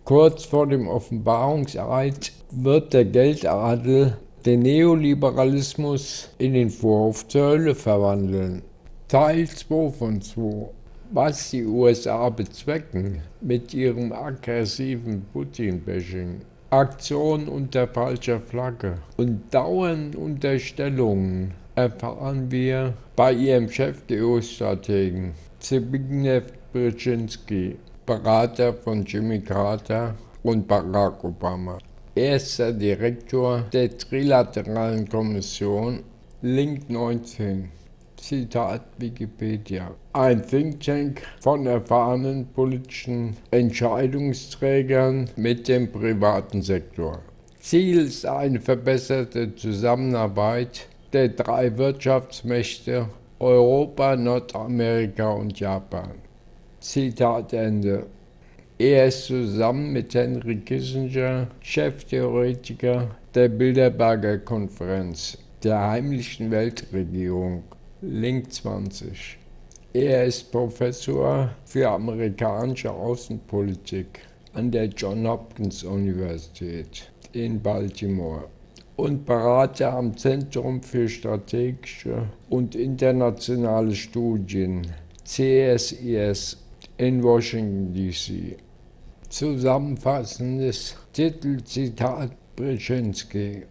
Kurz vor dem Offenbarungseid wird der Geldadel den Neoliberalismus in den Vorhof zur Hölle verwandeln. Teil 2 von 2. Was die USA bezwecken mit ihrem aggressiven Putin-Bashing, Aktionen unter falscher Flagge und dauernden Unterstellungen, erfahren wir bei ihrem Chef der EU-Strategen, Zbigniew Brzezinski, Berater von Jimmy Carter und Barack Obama. Erster Direktor der Trilateralen Kommission, Link 19. Zitat Wikipedia. Ein Think Tank von erfahrenen politischen Entscheidungsträgern mit dem privaten Sektor. Ziel ist eine verbesserte Zusammenarbeit der drei Wirtschaftsmächte Europa, Nordamerika und Japan. Zitat Ende. Er ist zusammen mit Henry Kissinger Cheftheoretiker der Bilderberger Konferenz, der heimlichen Weltregierung, Link 20. Er ist Professor für amerikanische Außenpolitik an der Johns Hopkins Universität in Baltimore und Berater am Zentrum für strategische und internationale Studien, CSIS, in Washington, D.C. Zusammenfassendes Titelzitat Brzezinski.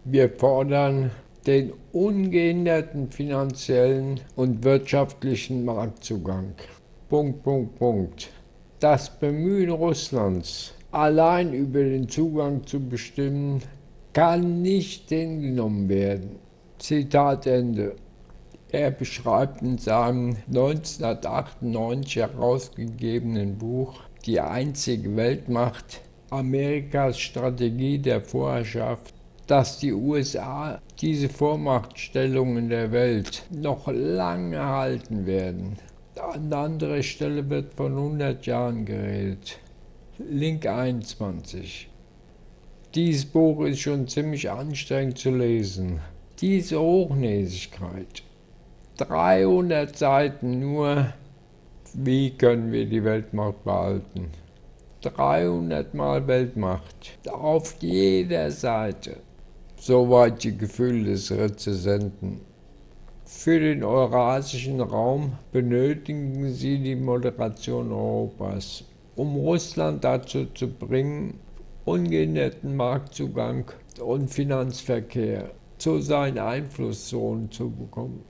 Wir fordern den ungehinderten finanziellen und wirtschaftlichen Marktzugang. Das Bemühen Russlands, allein über den Zugang zu bestimmen, kann nicht hingenommen werden. Zitat Ende. Er beschreibt in seinem 1998 herausgegebenen Buch Die einzige Weltmacht, Amerikas Strategie der Vorherrschaft, dass die USA diese Vormachtstellung in der Welt noch lange halten werden. An anderer Stelle wird von 100 Jahren geredet. Link 21. Dieses Buch ist schon ziemlich anstrengend zu lesen. Diese Hochnäsigkeit. 300 Seiten nur, wie können wir die Weltmacht behalten? 300 Mal Weltmacht, auf jeder Seite. Soweit die Gefühle des Rezensenten. Für den eurasischen Raum benötigen sie die Moderation Europas, um Russland dazu zu bringen, ungehinderten Marktzugang und Finanzverkehr zu seinen Einflusszonen zu bekommen.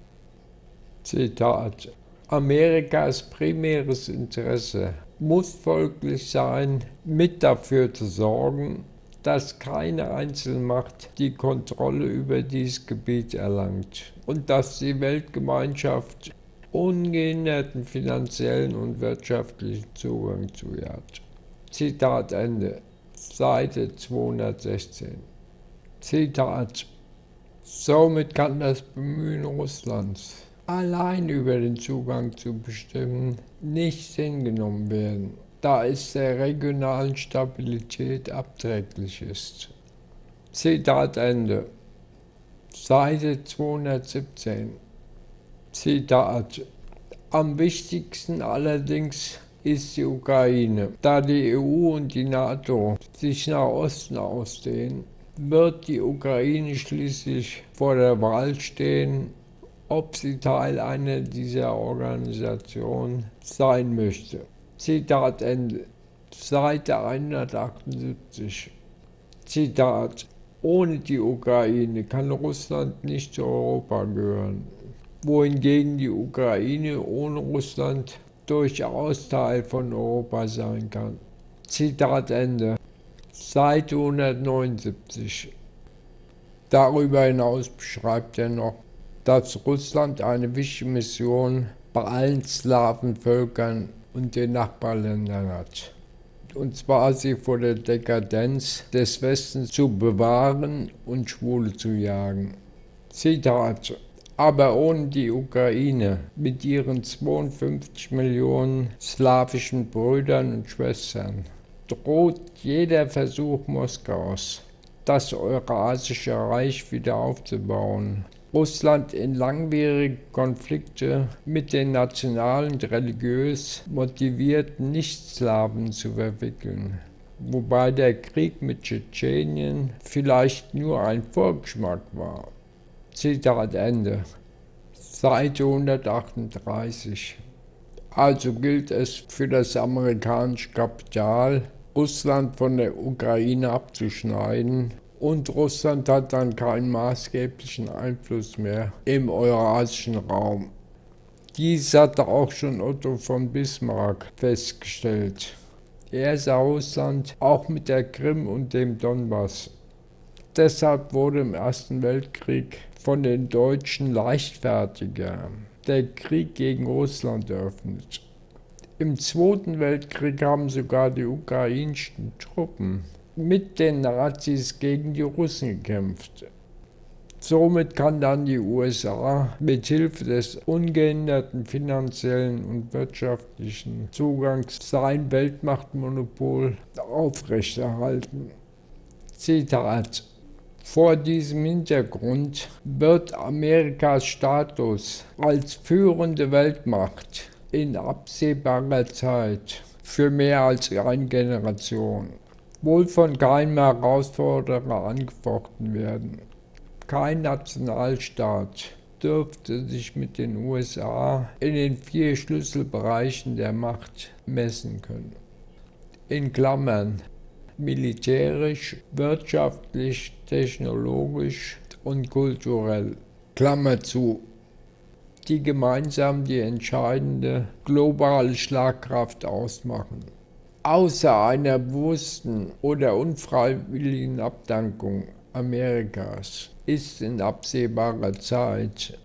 Zitat. Amerikas primäres Interesse muss folglich sein, mit dafür zu sorgen, dass keine Einzelmacht die Kontrolle über dieses Gebiet erlangt und dass die Weltgemeinschaft ungehinderten finanziellen und wirtschaftlichen Zugang zu ihr hat. Zitat Ende. Seite 216. Zitat. Somit kann das Bemühen Russlands, allein über den Zugang zu bestimmen, nicht hingenommen werden, da es der regionalen Stabilität abträglich ist. Zitat Ende. Seite 217. Zitat. Am wichtigsten allerdings ist die Ukraine. Da die EU und die NATO sich nach Osten ausdehnen, wird die Ukraine schließlich vor der Wahl stehen, ob sie Teil einer dieser Organisationen sein möchte. Zitat Ende. Seite 178. Zitat. Ohne die Ukraine kann Russland nicht zu Europa gehören, wohingegen die Ukraine ohne Russland durchaus Teil von Europa sein kann. Zitat Ende. Seite 179. Darüber hinaus beschreibt er noch, dass Russland eine wichtige Mission bei allen Slawenvölkern und den Nachbarländern hat. Und zwar sie vor der Dekadenz des Westens zu bewahren und Schwule zu jagen. Zitat. Aber ohne die Ukraine mit ihren 52 Millionen slawischen Brüdern und Schwestern droht jeder Versuch Moskaus, das Eurasische Reich wieder aufzubauen, Russland in langwierige Konflikte mit den nationalen und religiös motivierten Nichtslawen zu verwickeln, wobei der Krieg mit Tschetschenien vielleicht nur ein Vorgeschmack war. Zitat Ende. Seite 138. Also gilt es für das amerikanische Kapital, Russland von der Ukraine abzuschneiden, und Russland hat dann keinen maßgeblichen Einfluss mehr im eurasischen Raum. Dies hatte auch schon Otto von Bismarck festgestellt. Er sah Russland auch mit der Krim und dem Donbass. Deshalb wurde im Ersten Weltkrieg von den Deutschen leichtfertiger der Krieg gegen Russland eröffnet. Im Zweiten Weltkrieg haben sogar die ukrainischen Truppen mit den Nazis gegen die Russen gekämpft. Somit kann dann die USA mit Hilfe des ungehinderten finanziellen und wirtschaftlichen Zugangs sein Weltmachtmonopol aufrechterhalten. Zitat: Vor diesem Hintergrund wird Amerikas Status als führende Weltmacht in absehbarer Zeit für mehr als eine Generation wohl von keinem Herausforderer angefochten werden. Kein Nationalstaat dürfte sich mit den USA in den 4 Schlüsselbereichen der Macht messen können. In Klammern: militärisch, wirtschaftlich, technologisch und kulturell. Klammer zu. Die gemeinsam die entscheidende globale Schlagkraft ausmachen. Außer einer bewussten oder unfreiwilligen Abdankung Amerikas ist in absehbarer Zeit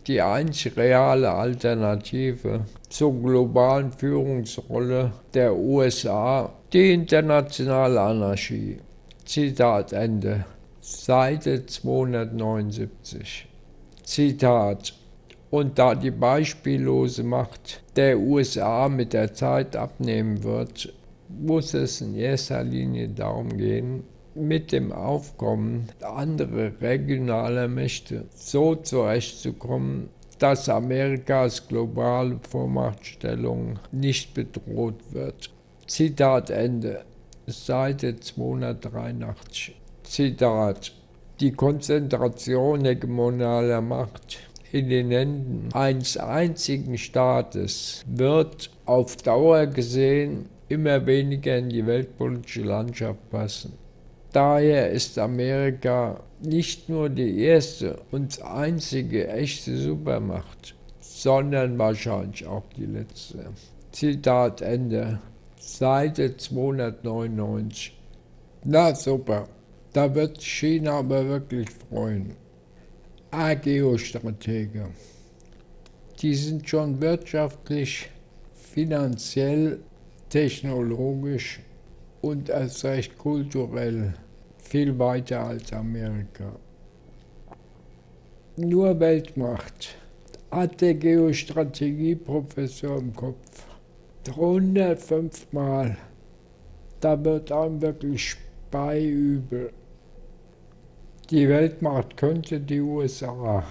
die einzig reale Alternative zur globalen Führungsrolle der USA die internationale Anarchie. Zitat Ende. Seite 279. Zitat: Und da die beispiellose Macht der USA mit der Zeit abnehmen wird, muss es in erster Linie darum gehen, mit dem Aufkommen anderer regionaler Mächte so zurechtzukommen, dass Amerikas globale Vormachtstellung nicht bedroht wird. Zitat Ende. Seite 283. Zitat: Die Konzentration hegemonaler Macht in den Händen eines einzigen Staates wird auf Dauer gesehen immer weniger in die weltpolitische Landschaft passen. Daher ist Amerika nicht nur die erste und einzige echte Supermacht, sondern wahrscheinlich auch die letzte. Zitat Ende. Seite 299. Na super, da wird China aber wirklich freuen. Geostratege. Die sind schon wirtschaftlich, finanziell, technologisch und erst recht kulturell viel weiter als Amerika. Nur Weltmacht hat der Geostrategie-Professor im Kopf. 105 Mal. Da wird einem wirklich speiübel. Die Weltmacht könnte die USA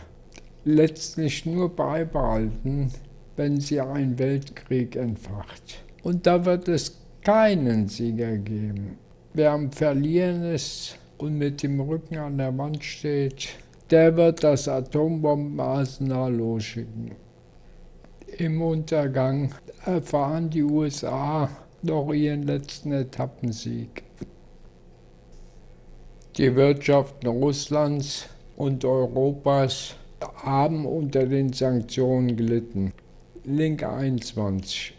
letztlich nur beibehalten, wenn sie einen Weltkrieg entfacht. Und da wird es keinen Sieger geben. Wer am Verlieren ist und mit dem Rücken an der Wand steht, der wird das Atombombenarsenal losschicken. Im Untergang erfahren die USA noch ihren letzten Etappensieg. Die Wirtschaften Russlands und Europas haben unter den Sanktionen gelitten. Link 21.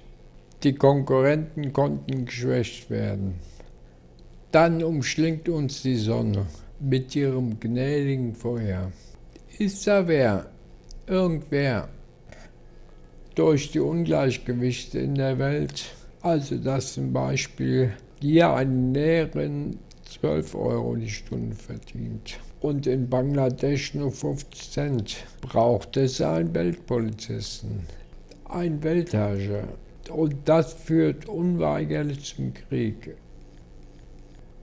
Die Konkurrenten konnten geschwächt werden. Dann umschlingt uns die Sonne mit ihrem gnädigen Feuer. Ist da wer, irgendwer, durch die Ungleichgewichte in der Welt, also dass zum Beispiel hier einen Näherin 12 € die Stunde verdient und in Bangladesch nur 50 Cent, braucht es einen Weltpolizisten, einen Weltherrscher. Und das führt unweigerlich zum Krieg.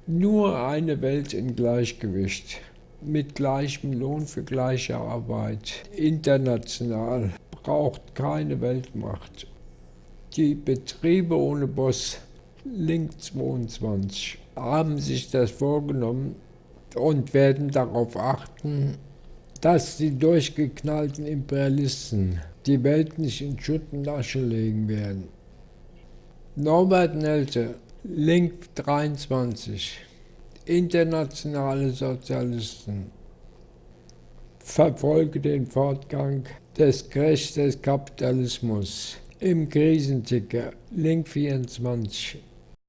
Nur eine Welt in Gleichgewicht mit gleichem Lohn für gleiche Arbeit. International braucht keine Weltmacht. Die Betriebe ohne Boss, Link 22, haben sich das vorgenommen und werden darauf achten, dass die durchgeknallten Imperialisten die Welt nicht in Schutt und Asche legen werden. Norbert Nelte, Link 23, internationale Sozialisten, verfolge den Fortgang des Crashs des Kapitalismus im Krisenticker, Link 24.